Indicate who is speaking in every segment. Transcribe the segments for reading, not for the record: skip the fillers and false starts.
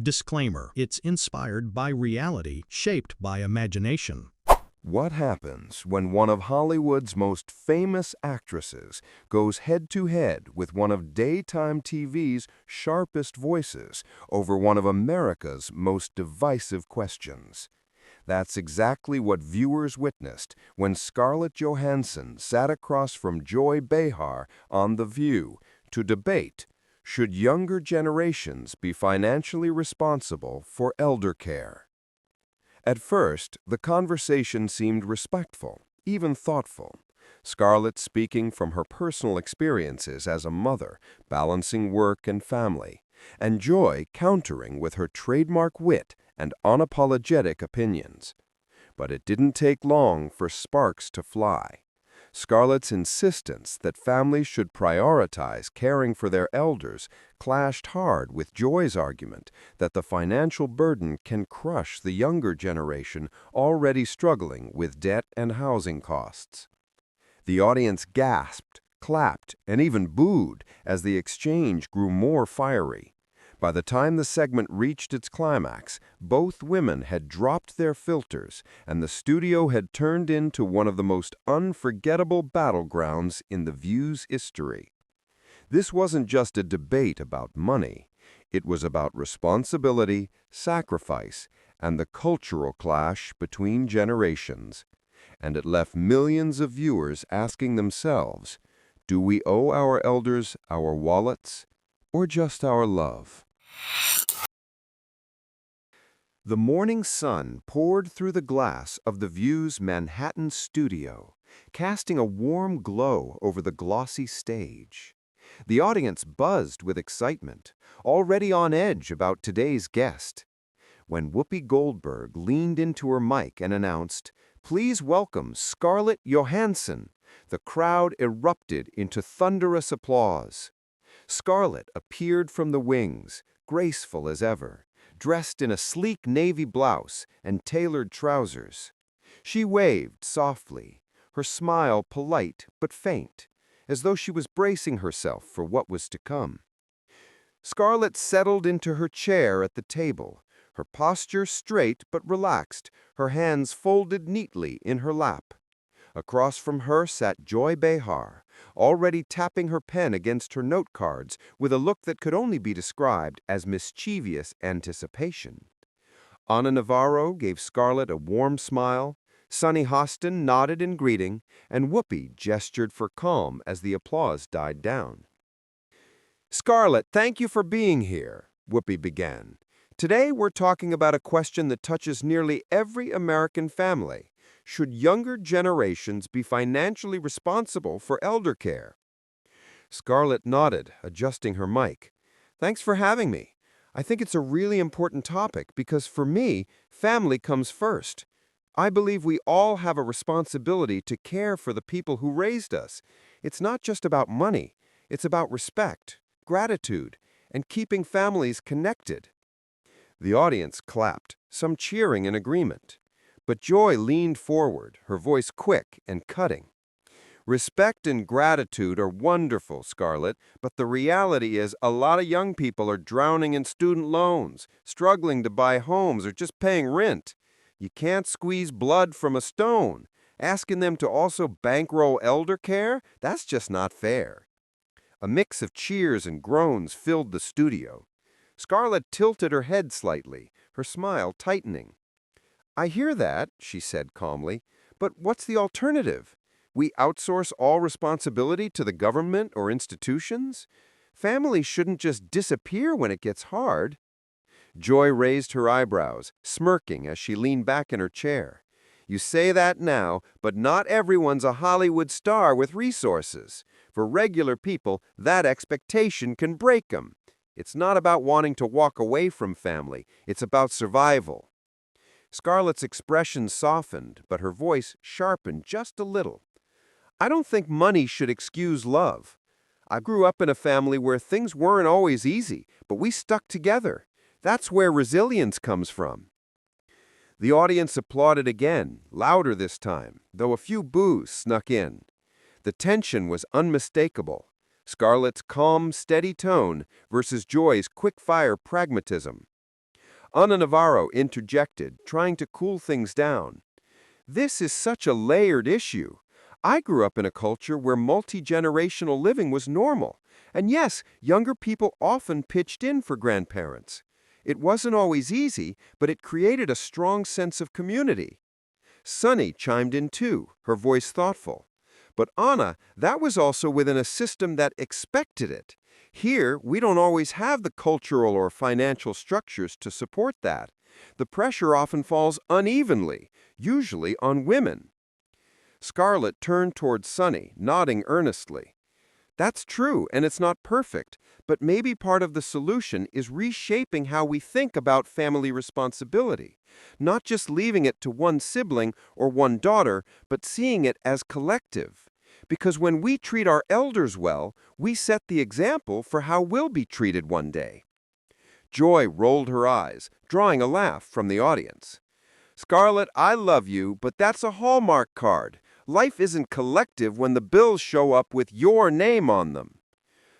Speaker 1: Disclaimer: it's inspired by reality, shaped by imagination.
Speaker 2: What happens when one of Hollywood's most famous actresses goes head-to-head with one of daytime TV's sharpest voices over one of America's most divisive questions? That's exactly what viewers witnessed when Scarlett Johansson sat across from Joy Behar on The View to debate, should younger generations be financially responsible for elder care? At first, the conversation seemed respectful, even thoughtful. Scarlett speaking from her personal experiences as a mother, balancing work and family, and Joy countering with her trademark wit and unapologetic opinions. But it didn't take long for sparks to fly. Scarlett's insistence that families should prioritize caring for their elders clashed hard with Joy's argument that the financial burden can crush the younger generation already struggling with debt and housing costs. The audience gasped, clapped, and even booed as the exchange grew more fiery. By the time the segment reached its climax, both women had dropped their filters, and the studio had turned into one of the most unforgettable battlegrounds in The View's history. This wasn't just a debate about money. It was about responsibility, sacrifice, and the cultural clash between generations. And it left millions of viewers asking themselves, do we owe our elders our wallets, or just our love? The morning sun poured through the glass of The View's Manhattan studio, casting a warm glow over the glossy stage. The audience buzzed with excitement, already on edge about today's guest. When Whoopi Goldberg leaned into her mic and announced, "Please welcome Scarlett Johansson," the crowd erupted into thunderous applause. Scarlett appeared from the wings, graceful as ever, dressed in a sleek navy blouse and tailored trousers. She waved softly, her smile polite but faint, as though she was bracing herself for what was to come. Scarlett settled into her chair at the table, her posture straight but relaxed, her hands folded neatly in her lap. Across from her sat Joy Behar, already tapping her pen against her note cards with a look that could only be described as mischievous anticipation. Ana Navarro gave Scarlett a warm smile, Sunny Hostin nodded in greeting, and Whoopi gestured for calm as the applause died down. "Scarlett, thank you for being here," Whoopi began. "Today we're talking about a question that touches nearly every American family. Should younger generations be financially responsible for elder care?" Scarlett nodded, adjusting her mic. "Thanks for having me. I think it's a really important topic because for me, family comes first. I believe we all have a responsibility to care for the people who raised us. It's not just about money. It's about respect, gratitude, and keeping families connected." The audience clapped, some cheering in agreement. But Joy leaned forward, her voice quick and cutting. "Respect and gratitude are wonderful, Scarlett, but the reality is a lot of young people are drowning in student loans, struggling to buy homes, or just paying rent. You can't squeeze blood from a stone. Asking them to also bankroll elder care? That's just not fair." A mix of cheers and groans filled the studio. Scarlett tilted her head slightly, her smile tightening. "I hear that," she said calmly, "but what's the alternative? We outsource all responsibility to the government or institutions? Families shouldn't just disappear when it gets hard." Joy raised her eyebrows, smirking as she leaned back in her chair. "You say that now, but not everyone's a Hollywood star with resources. For regular people, that expectation can break them. It's not about wanting to walk away from family. It's about survival." Scarlett's expression softened, but her voice sharpened just a little. "I don't think money should excuse love. I grew up in a family where things weren't always easy, but we stuck together. That's where resilience comes from." The audience applauded again, louder this time, though a few boos snuck in. The tension was unmistakable. Scarlett's calm, steady tone versus Joy's quick-fire pragmatism. Ana Navarro interjected, trying to cool things down. This is such a layered issue. I grew up in a culture where multi-generational living was normal. And yes, younger people often pitched in for grandparents. It wasn't always easy, but it created a strong sense of community. Sunny chimed in too, her voice thoughtful. But Anna, that was also within a system that expected it. Here, we don't always have the cultural or financial structures to support that. The pressure often falls unevenly, usually on women. Scarlett turned toward Sunny, nodding earnestly. That's true, and it's not perfect, but maybe part of the solution is reshaping how we think about family responsibility. Not just leaving it to one sibling or one daughter, but seeing it as collective. Because when we treat our elders well, we set the example for how we'll be treated one day. Joy rolled her eyes, drawing a laugh from the audience. Scarlett, I love you, but that's a Hallmark card. Life isn't collective when the bills show up with your name on them.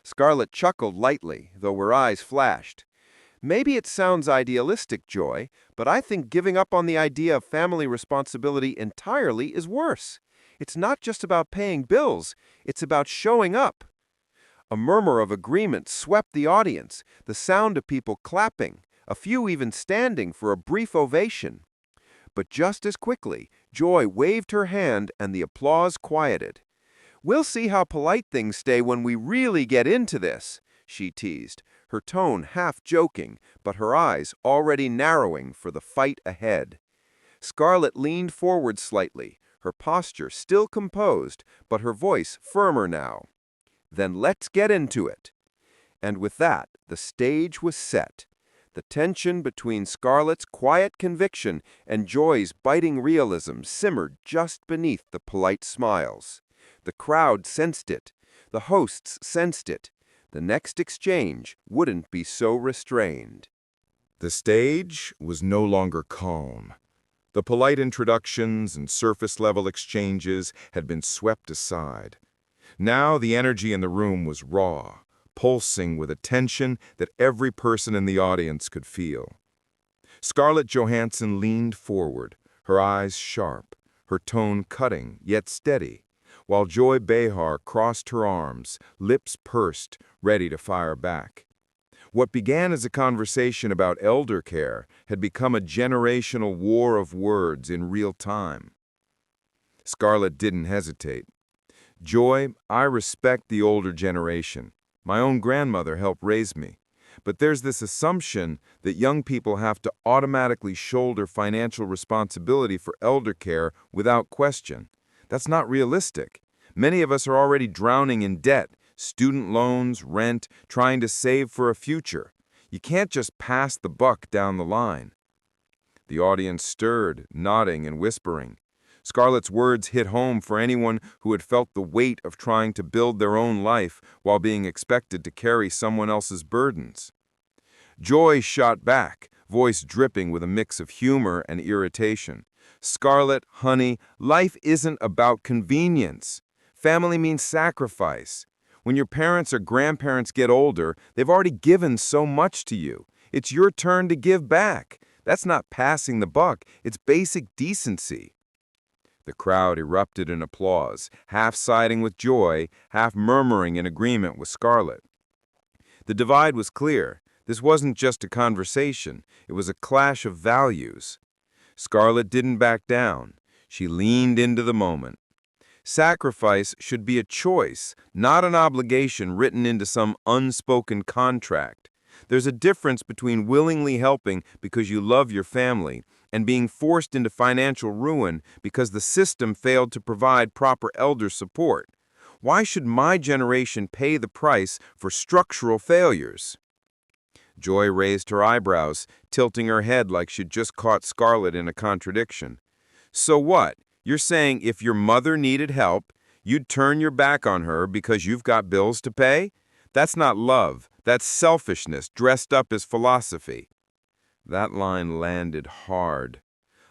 Speaker 2: Scarlett chuckled lightly, though her eyes flashed. Maybe it sounds idealistic, Joy, but I think giving up on the idea of family responsibility entirely is worse. It's not just about paying bills, it's about showing up. A murmur of agreement swept the audience, the sound of people clapping, a few even standing for a brief ovation. But just as quickly, Joy waved her hand and the applause quieted. We'll see how polite things stay when we really get into this, she teased, her tone half joking, but her eyes already narrowing for the fight ahead. Scarlett leaned forward slightly, her posture still composed, but her voice firmer now. Then let's get into it. And with that, the stage was set. The tension between Scarlett's quiet conviction and Joy's biting realism simmered just beneath the polite smiles. The crowd sensed it. The hosts sensed it. The next exchange wouldn't be so restrained.
Speaker 3: The stage was no longer calm. The polite introductions and surface-level exchanges had been swept aside. Now the energy in the room was raw, pulsing with a tension that every person in the audience could feel. Scarlett Johansson leaned forward, her eyes sharp, her tone cutting yet steady, while Joy Behar crossed her arms, lips pursed, ready to fire back. What began as a conversation about elder care had become a generational war of words in real time. Scarlett didn't hesitate. Joy, I respect the older generation. My own grandmother helped raise me. But there's this assumption that young people have to automatically shoulder financial responsibility for elder care without question. That's not realistic. Many of us are already drowning in debt, student loans, rent, trying to save for a future. You can't just pass the buck down the line. The audience stirred, nodding and whispering. Scarlett's words hit home for anyone who had felt the weight of trying to build their own life while being expected to carry someone else's burdens. Joy shot back, voice dripping with a mix of humor and irritation. Scarlett, honey, life isn't about convenience. Family means sacrifice. When your parents or grandparents get older, they've already given so much to you. It's your turn to give back. That's not passing the buck, it's basic decency. The crowd erupted in applause, half siding with Joy, half murmuring in agreement with Scarlett. The divide was clear. This wasn't just a conversation, it was a clash of values. Scarlett didn't back down. She leaned into the moment. Sacrifice should be a choice, not an obligation written into some unspoken contract. There's a difference between willingly helping because you love your family and being forced into financial ruin because the system failed to provide proper elder support. Why should my generation pay the price for structural failures? Joy raised her eyebrows, tilting her head like she'd just caught Scarlett in a contradiction. So what? You're saying if your mother needed help, you'd turn your back on her because you've got bills to pay? That's not love. That's selfishness dressed up as philosophy. That line landed hard.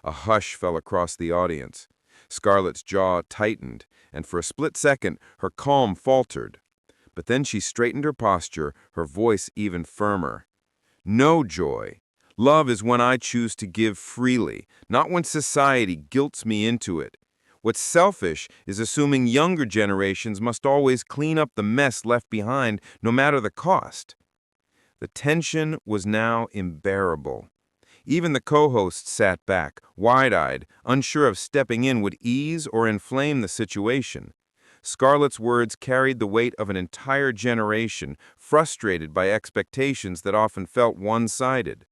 Speaker 3: A hush fell across the audience. Scarlett's jaw tightened, and for a split second, her calm faltered. But then she straightened her posture, her voice even firmer. No, Joy. Love is when I choose to give freely, not when society guilts me into it. What's selfish is assuming younger generations must always clean up the mess left behind, no matter the cost. The tension was now unbearable. Even the co-hosts sat back, wide-eyed, unsure if stepping in would ease or inflame the situation. Scarlett's words carried the weight of an entire generation, frustrated by expectations that often felt one-sided.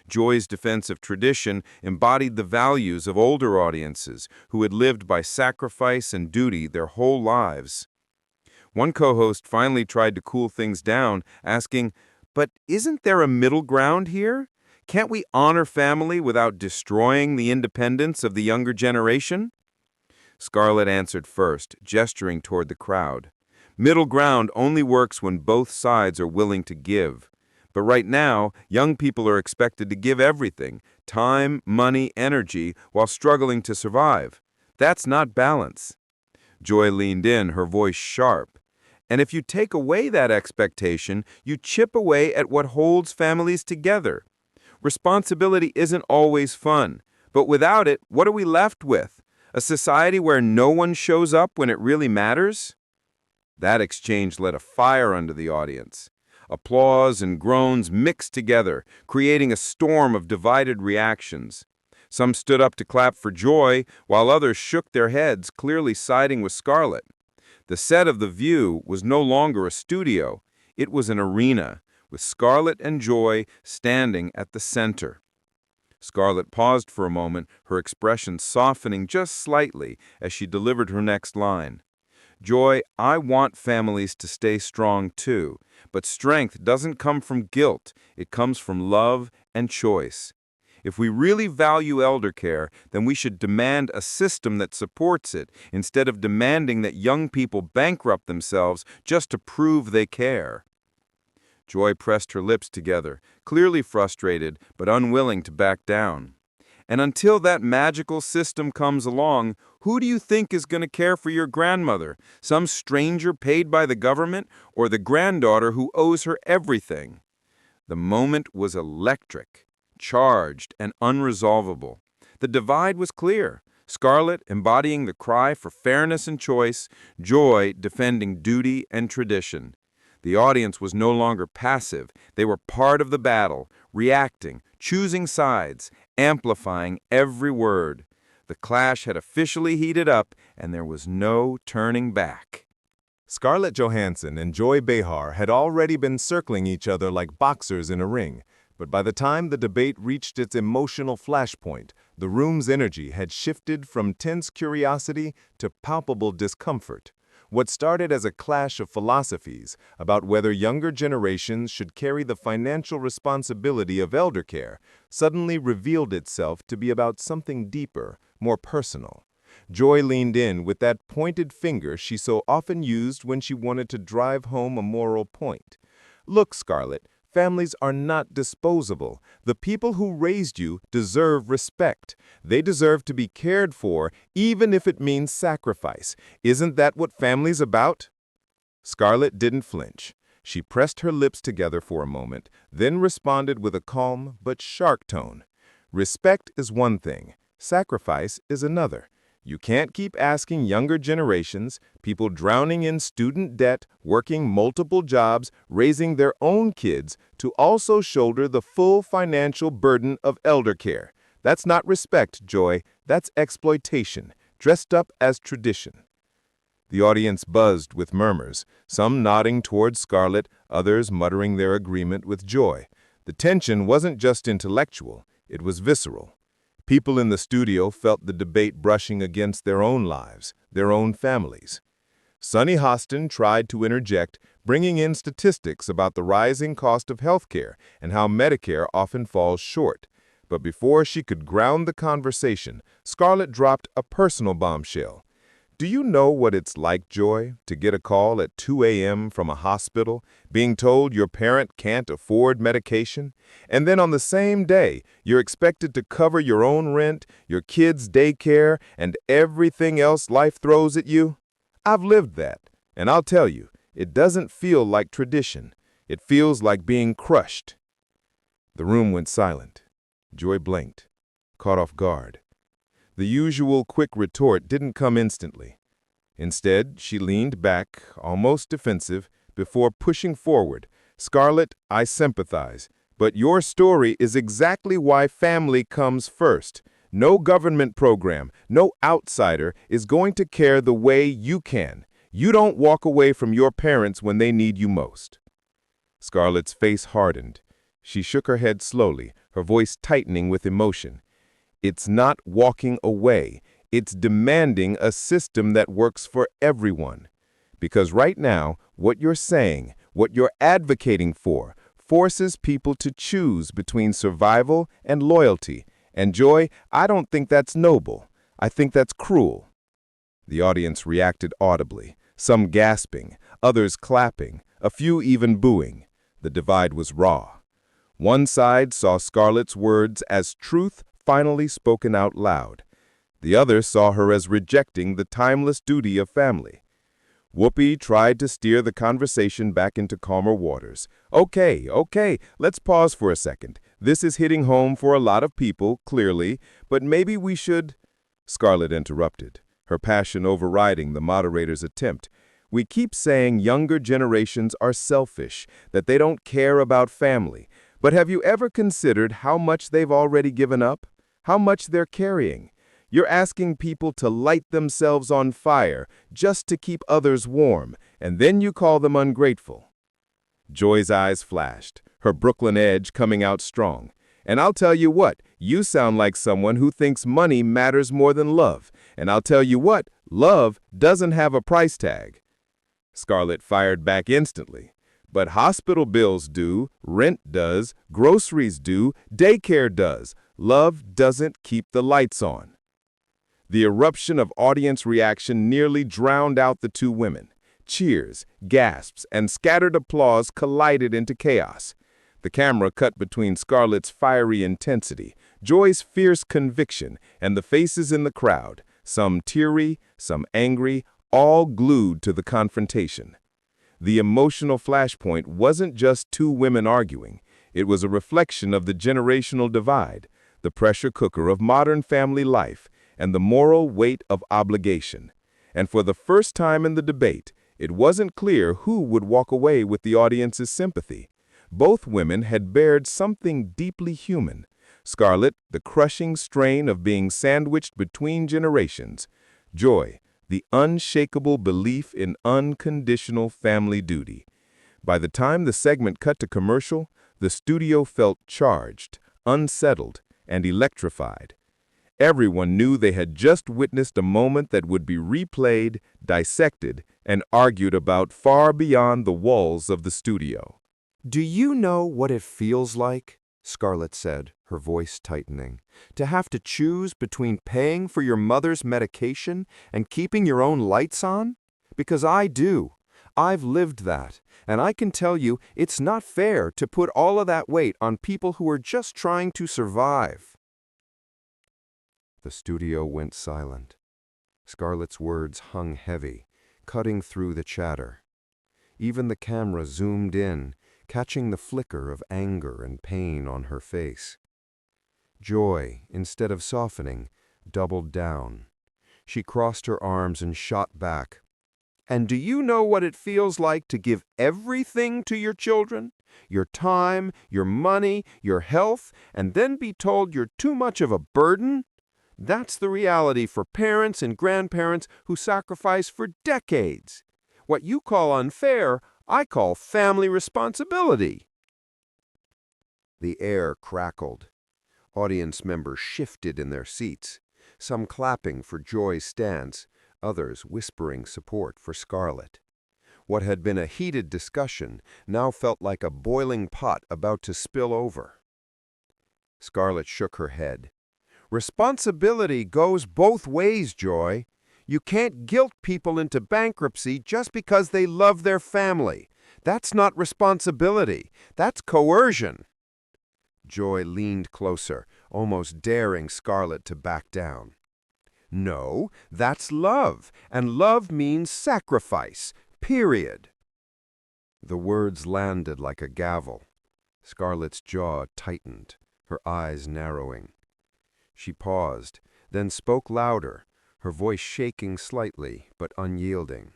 Speaker 3: Joy's defense of tradition embodied the values of older audiences who had lived by sacrifice and duty their whole lives. One co-host finally tried to cool things down, asking, "But isn't there a middle ground here? Can't we honor family without destroying the independence of the younger generation?" Scarlett answered first, gesturing toward the crowd. "Middle ground only works when both sides are willing to give. But right now, young people are expected to give everything, time, money, energy, while struggling to survive. That's not balance." Joy leaned in, her voice sharp. "And if you take away that expectation, you chip away at what holds families together. Responsibility isn't always fun, but without it, what are we left with? A society where no one shows up when it really matters?" That exchange lit a fire under the audience. Applause and groans mixed together, creating a storm of divided reactions. Some stood up to clap for Joy, while others shook their heads, clearly siding with Scarlett. The set of The View was no longer a studio. It was an arena, with Scarlett and Joy standing at the center. Scarlett paused for a moment, her expression softening just slightly as she delivered her next line. "Joy, I want families to stay strong too, but strength doesn't come from guilt, it comes from love and choice. If we really value elder care, then we should demand a system that supports it, instead of demanding that young people bankrupt themselves just to prove they care." Joy pressed her lips together, clearly frustrated but unwilling to back down. "And until that magical system comes along, who do you think is going to care for your grandmother? Some stranger paid by the government, or the granddaughter who owes her everything?" The moment was electric, charged, and unresolvable. The divide was clear. Scarlett embodying the cry for fairness and choice, Joy defending duty and tradition. The audience was no longer passive. They were part of the battle, reacting, choosing sides, amplifying every word. The clash had officially heated up, and there was no turning back.
Speaker 4: Scarlett Johansson and Joy Behar had already been circling each other like boxers in a ring, but by the time the debate reached its emotional flashpoint, the room's energy had shifted from tense curiosity to palpable discomfort. What started as a clash of philosophies about whether younger generations should carry the financial responsibility of elder care suddenly revealed itself to be about something deeper, more personal. Joy leaned in with that pointed finger she so often used when she wanted to drive home a moral point. "Look, Scarlett, families are not disposable. The people who raised you deserve respect. They deserve to be cared for, even if it means sacrifice. Isn't that what family's about?" Scarlett didn't flinch. She pressed her lips together for a moment, then responded with a calm but sharp tone. "Respect is one thing. Sacrifice is another. You can't keep asking younger generations, people drowning in student debt, working multiple jobs, raising their own kids, to also shoulder the full financial burden of elder care. That's not respect, Joy. That's exploitation, dressed up as tradition." The audience buzzed with murmurs, some nodding toward Scarlett, others muttering their agreement with Joy. The tension wasn't just intellectual, it was visceral. People in the studio felt the debate brushing against their own lives, their own families. Sunny Hostin tried to interject, bringing in statistics about the rising cost of healthcare and how Medicare often falls short. But before she could ground the conversation, Scarlett dropped a personal bombshell. "Do you know what it's like, Joy, to get a call at 2 a.m. from a hospital, being told your parent can't afford medication, and then on the same day, you're expected to cover your own rent, your kids' daycare, and everything else life throws at you? I've lived that, and I'll tell you, it doesn't feel like tradition. It feels like being crushed." The room went silent.
Speaker 3: Joy blinked, caught off guard. The usual quick retort didn't come instantly. Instead, she leaned back, almost defensive, before pushing forward. "Scarlett, I sympathize, but your story is exactly why family comes first. No government program, no outsider is going to care the way you can. You don't walk away from your parents when they need you most." Scarlett's face hardened. She shook her head slowly, her voice tightening with emotion. "It's not walking away. It's demanding a system that works for everyone. Because right now, what you're saying, what you're advocating for, forces people to choose between survival and loyalty. And Joy, I don't think that's noble. I think that's cruel." The audience reacted audibly, some gasping, others clapping, a few even booing. The divide was raw. One side saw Scarlett's words as truth finally spoken out loud. The other saw her as rejecting the timeless duty of family. Whoopi tried to steer the conversation back into calmer waters. Okay, let's pause for a second. This is hitting home for a lot of people, clearly, but maybe we should—" Scarlett interrupted, her passion overriding the moderator's attempt. "We keep saying younger generations are selfish, that they don't care about family. But have you ever considered how much they've already given up? How much they're carrying? You're asking people to light themselves on fire just to keep others warm, and then you call them ungrateful." Joy's eyes flashed, her Brooklyn edge coming out strong. "And I'll tell you what, you sound like someone who thinks money matters more than love. And I'll tell you what, love doesn't have a price tag." Scarlett fired back instantly. "But hospital bills do, rent does, groceries do, daycare does. Love doesn't keep the lights on." The eruption of audience reaction nearly drowned out the two women. Cheers, gasps, and scattered applause collided into chaos. The camera cut between Scarlett's fiery intensity, Joy's fierce conviction, and the faces in the crowd, some teary, some angry, all glued to the confrontation. The emotional flashpoint wasn't just two women arguing. It was a reflection of the generational divide, the pressure cooker of modern family life, and the moral weight of obligation. And for the first time in the debate, it wasn't clear who would walk away with the audience's sympathy. Both women had bared something deeply human. Scarlett, the crushing strain of being sandwiched between generations. Joy, the unshakable belief in unconditional family duty. By the time the segment cut to commercial, the studio felt charged, unsettled, and electrified. Everyone knew they had just witnessed a moment that would be replayed, dissected, and argued about far beyond the walls of the studio.
Speaker 2: "Do you know what it feels like," Scarlett said, her voice tightening, "to have to choose between paying for your mother's medication and keeping your own lights on? Because I do. I've lived that, and I can tell you it's not fair to put all of that weight on people who are just trying to survive." The studio went silent. Scarlett's words hung heavy, cutting through the chatter. Even the camera zoomed in, catching the flicker of anger and pain on her face. Joy, instead of softening, doubled down. She crossed her arms and shot back. "And do you know what it feels like to give everything to your children? Your time, your money, your health, and then be told you're too much of a burden? That's the reality for parents and grandparents who sacrifice for decades. What you call unfair, I call family responsibility." The air crackled. Audience members shifted in their seats, some clapping for Joy's stance, others whispering support for Scarlett. What had been a heated discussion now felt like a boiling pot about to spill over. Scarlett shook her head. "Responsibility goes both ways, Joy. You can't guilt people into bankruptcy just because they love their family. That's not responsibility. That's coercion." Joy leaned closer, almost daring Scarlett to back down. "No, that's love, and love means sacrifice, period." The words landed like a gavel. Scarlett's jaw tightened, her eyes narrowing. She paused, then spoke louder, her voice shaking slightly but unyielding.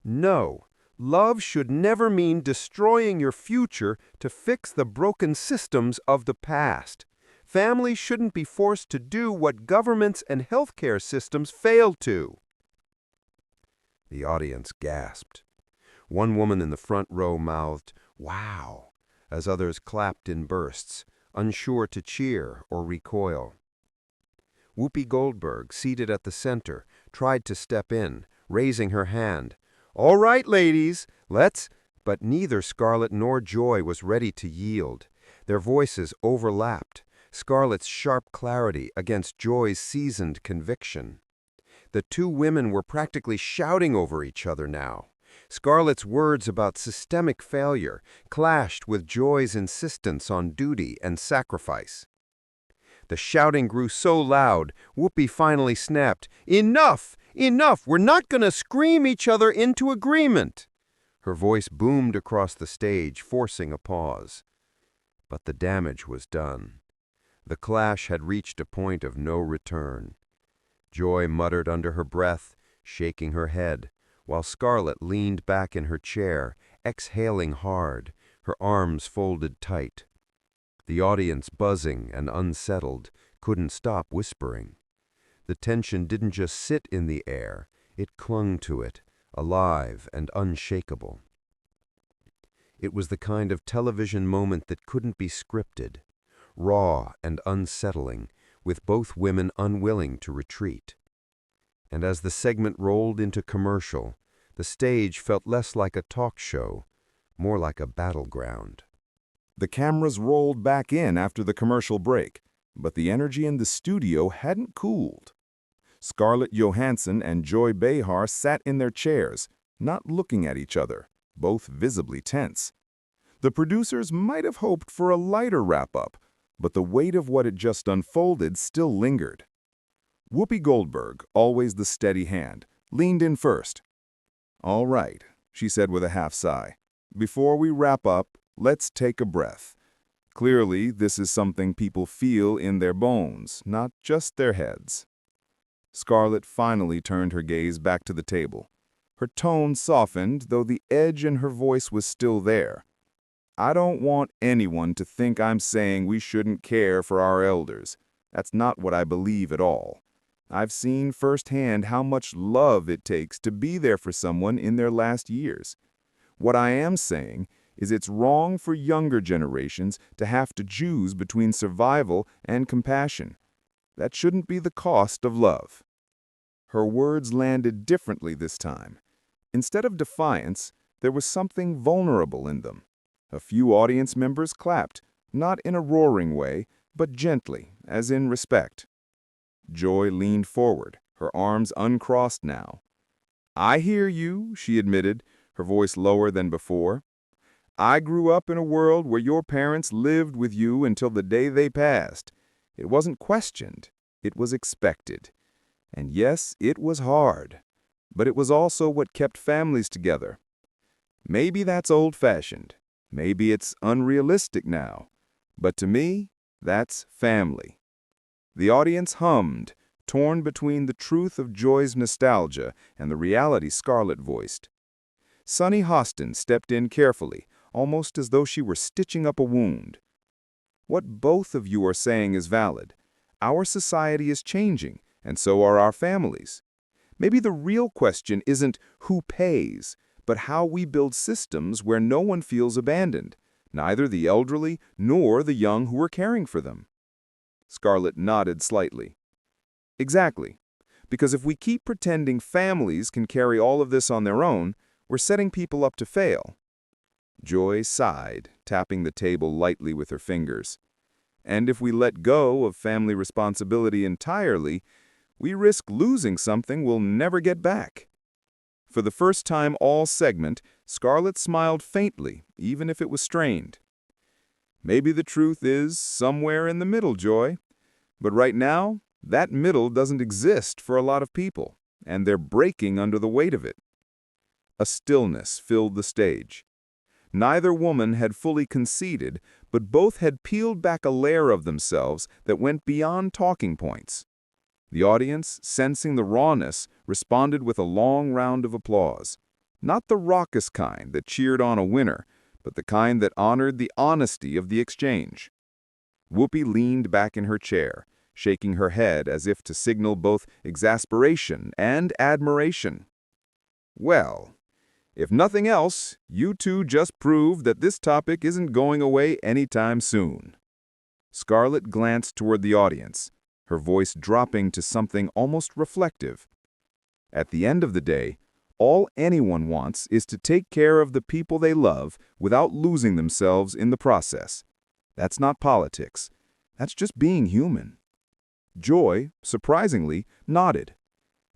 Speaker 2: "No, love should never mean destroying your future to fix the broken systems of the past. Families shouldn't be forced to do what governments and healthcare systems fail to." The audience gasped. One woman in the front row mouthed, "Wow," as others clapped in bursts, unsure to cheer or recoil. Whoopi Goldberg, seated at the center, tried to step in, raising her hand. "All right, ladies, let's—" But neither Scarlett nor Joy was ready to yield. Their voices overlapped, Scarlett's sharp clarity against Joy's seasoned conviction. The two women were practically shouting over each other now. Scarlett's words about systemic failure clashed with Joy's insistence on duty and sacrifice. The shouting grew so loud, Whoopi finally snapped, "Enough! Enough! We're not going to scream each other into agreement!" Her voice boomed across the stage, forcing a pause. But the damage was done. The clash had reached a point of no return. Joy muttered under her breath, shaking her head, while Scarlett leaned back in her chair, exhaling hard, her arms folded tight. The audience, buzzing and unsettled, couldn't stop whispering. The tension didn't just sit in the air, it clung to it, alive and unshakable. It was the kind of television moment that couldn't be scripted, raw and unsettling, with both women unwilling to retreat. And as the segment rolled into commercial, the stage felt less like a talk show, more like a battleground.
Speaker 3: The cameras rolled back in after the commercial break, but the energy in the studio hadn't cooled. Scarlett Johansson and Joy Behar sat in their chairs, not looking at each other, both visibly tense. The producers might have hoped for a lighter wrap-up, but the weight of what had just unfolded still lingered. Whoopi Goldberg, always the steady hand, leaned in first. "All right," she said with a half sigh. "Before we wrap up, let's take a breath. Clearly, this is something people feel in their bones, not just their heads." Scarlett finally turned her gaze back to the table. Her tone softened, though the edge in her voice was still there. "I don't want anyone to think I'm saying we shouldn't care for our elders. That's not what I believe at all. I've seen firsthand how much love it takes to be there for someone in their last years. What I am saying is it's wrong for younger generations to have to choose between survival and compassion. That shouldn't be the cost of love." Her words landed differently this time. Instead of defiance, there was something vulnerable in them. A few audience members clapped, not in a roaring way, but gently, as in respect. Joy leaned forward, her arms uncrossed now. "I hear you," she admitted, her voice lower than before. "I grew up in a world where your parents lived with you until the day they passed. It wasn't questioned, it was expected. And yes, it was hard, but it was also what kept families together. Maybe that's old-fashioned, maybe it's unrealistic now, but to me, that's family." The audience hummed, torn between the truth of Joy's nostalgia and the reality Scarlett voiced. Sunny Hostin stepped in carefully, almost as though she were stitching up a wound. "What both of you are saying is valid. Our society is changing, and so are our families. Maybe the real question isn't who pays, but how we build systems where no one feels abandoned, neither the elderly nor the young who are caring for them." Scarlett nodded slightly. "Exactly. Because if we keep pretending families can carry all of this on their own, we're setting people up to fail." Joy sighed, tapping the table lightly with her fingers. "And if we let go of family responsibility entirely, we risk losing something we'll never get back." For the first time all segment, Scarlett smiled faintly, even if it was strained. "Maybe the truth is somewhere in the middle, Joy. But right now, that middle doesn't exist for a lot of people, and they're breaking under the weight of it." A stillness filled the stage. Neither woman had fully conceded, but both had peeled back a layer of themselves that went beyond talking points. The audience, sensing the rawness, responded with a long round of applause. Not the raucous kind that cheered on a winner, but the kind that honored the honesty of the exchange. Whoopi leaned back in her chair, shaking her head as if to signal both exasperation and admiration. "Well, if nothing else, you two just proved that this topic isn't going away anytime soon." Scarlett glanced toward the audience, her voice dropping to something almost reflective. "At the end of the day, all anyone wants is to take care of the people they love without losing themselves in the process. That's not politics. That's just being human." Joy, surprisingly, nodded.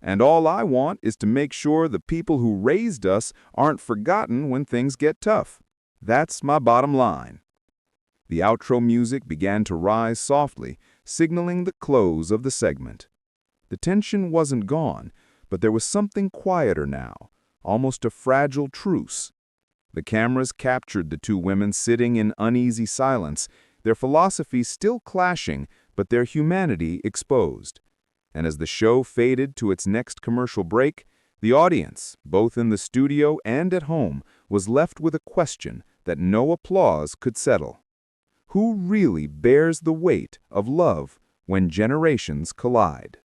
Speaker 3: "And all I want is to make sure the people who raised us aren't forgotten when things get tough. That's my bottom line." The outro music began to rise softly, signaling the close of the segment. The tension wasn't gone, but there was something quieter now, almost a fragile truce. The cameras captured the two women sitting in uneasy silence, their philosophies still clashing, but their humanity exposed. And as the show faded to its next commercial break, the audience, both in the studio and at home, was left with a question that no applause could settle. Who really bears the weight of love when generations collide?